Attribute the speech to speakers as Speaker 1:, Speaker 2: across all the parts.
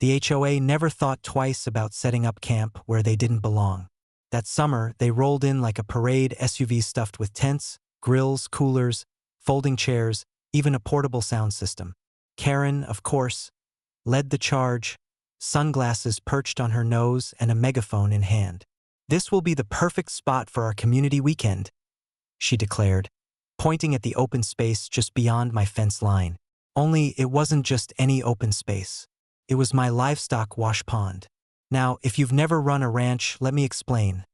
Speaker 1: The HOA never thought twice about setting up camp where they didn't belong. That summer, they rolled in like a parade SUV stuffed with tents, grills, coolers, folding chairs, even a portable sound system. Karen, of course, led the charge, sunglasses perched on her nose and a megaphone in hand. "This will be the perfect spot for our community weekend," she declared, pointing at the open space just beyond my fence line. Only it wasn't just any open space. It was my livestock wash pond. Now, if you've never run a ranch, let me explain.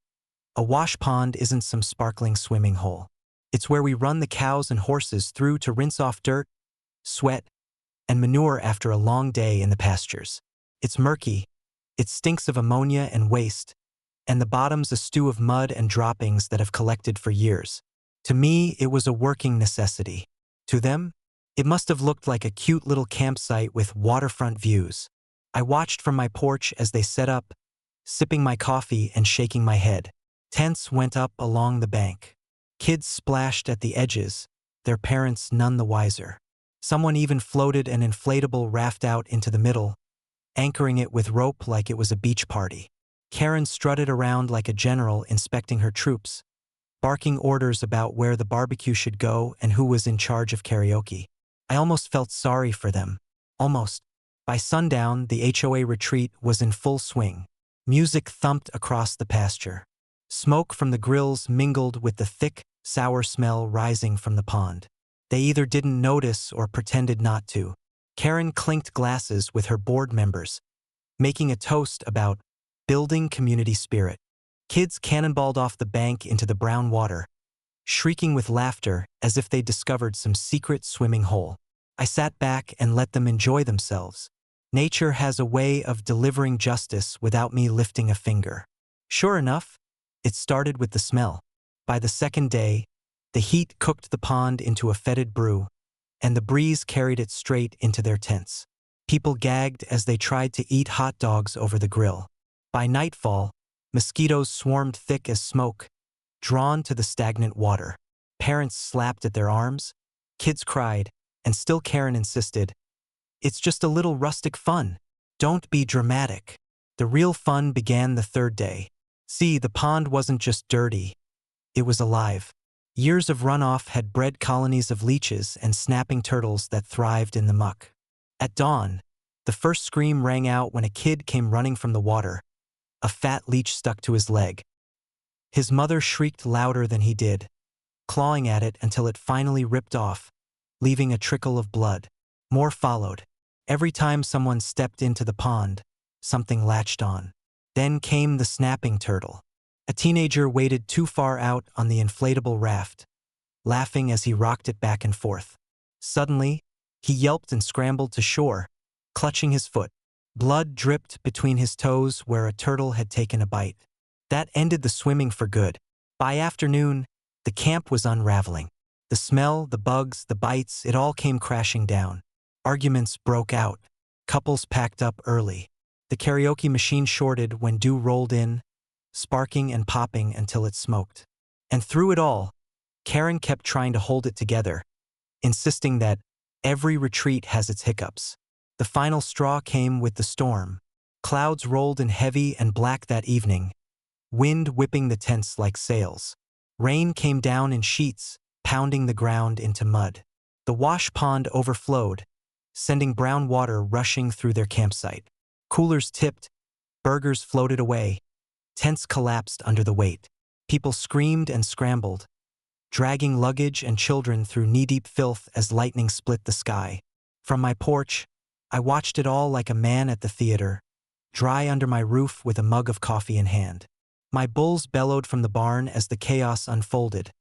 Speaker 1: A wash pond isn't some sparkling swimming hole. It's where we run the cows and horses through to rinse off dirt, sweat, and manure after a long day in the pastures. It's murky, it stinks of ammonia and waste, and the bottom's a stew of mud and droppings that have collected for years. To me, it was a working necessity. To them, it must have looked like a cute little campsite with waterfront views. I watched from my porch as they set up, sipping my coffee and shaking my head. Tents went up along the bank. Kids splashed at the edges, their parents none the wiser. Someone even floated an inflatable raft out into the middle, anchoring it with rope like it was a beach party. Karen strutted around like a general inspecting her troops, barking orders about where the barbecue should go and who was in charge of karaoke. I almost felt sorry for them. Almost. By sundown, the HOA retreat was in full swing. Music thumped across the pasture. Smoke from the grills mingled with the thick, sour smell rising from the pond. They either didn't notice or pretended not to. Karen clinked glasses with her board members, making a toast about building community spirit. Kids cannonballed off the bank into the brown water, shrieking with laughter as if they discovered some secret swimming hole. I sat back and let them enjoy themselves. Nature has a way of delivering justice without me lifting a finger. Sure enough, it started with the smell. By the second day, the heat cooked the pond into a fetid brew, and the breeze carried it straight into their tents. People gagged as they tried to eat hot dogs over the grill. By nightfall, mosquitoes swarmed thick as smoke, drawn to the stagnant water. Parents slapped at their arms, kids cried, and still Karen insisted, "It's just a little rustic fun. Don't be dramatic." The real fun began the third day. See, the pond wasn't just dirty. It was alive. Years of runoff had bred colonies of leeches and snapping turtles that thrived in the muck. At dawn, the first scream rang out when a kid came running from the water, a fat leech stuck to his leg. His mother shrieked louder than he did, clawing at it until it finally ripped off, leaving a trickle of blood. More followed. Every time someone stepped into the pond, something latched on. Then came the snapping turtle. A teenager waded too far out on the inflatable raft, laughing as he rocked it back and forth. Suddenly, he yelped and scrambled to shore, clutching his foot. Blood dripped between his toes where a turtle had taken a bite. That ended the swimming for good. By afternoon, the camp was unraveling. The smell, the bugs, the bites, it all came crashing down. Arguments broke out. Couples packed up early. The karaoke machine shorted when dew rolled in, sparking and popping until it smoked. And through it all, Karen kept trying to hold it together, insisting that every retreat has its hiccups. The final straw came with the storm. Clouds rolled in heavy and black that evening, wind whipping the tents like sails. Rain came down in sheets, pounding the ground into mud. The wash pond overflowed, sending brown water rushing through their campsite. Coolers tipped, burgers floated away, tents collapsed under the weight. People screamed and scrambled, dragging luggage and children through knee-deep filth as lightning split the sky. From my porch, I watched it all like a man at the theater, dry under my roof with a mug of coffee in hand. My bulls bellowed from the barn as the chaos unfolded,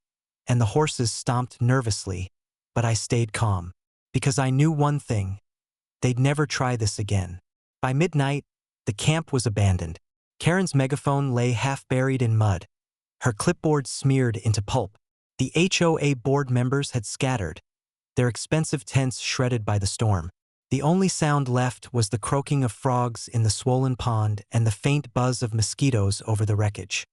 Speaker 1: and the horses stomped nervously, but I stayed calm, because I knew one thing: they'd never try this again. By midnight, the camp was abandoned. Karen's megaphone lay half-buried in mud, her clipboard smeared into pulp. The HOA board members had scattered, their expensive tents shredded by the storm. The only sound left was the croaking of frogs in the swollen pond and the faint buzz of mosquitoes over the wreckage.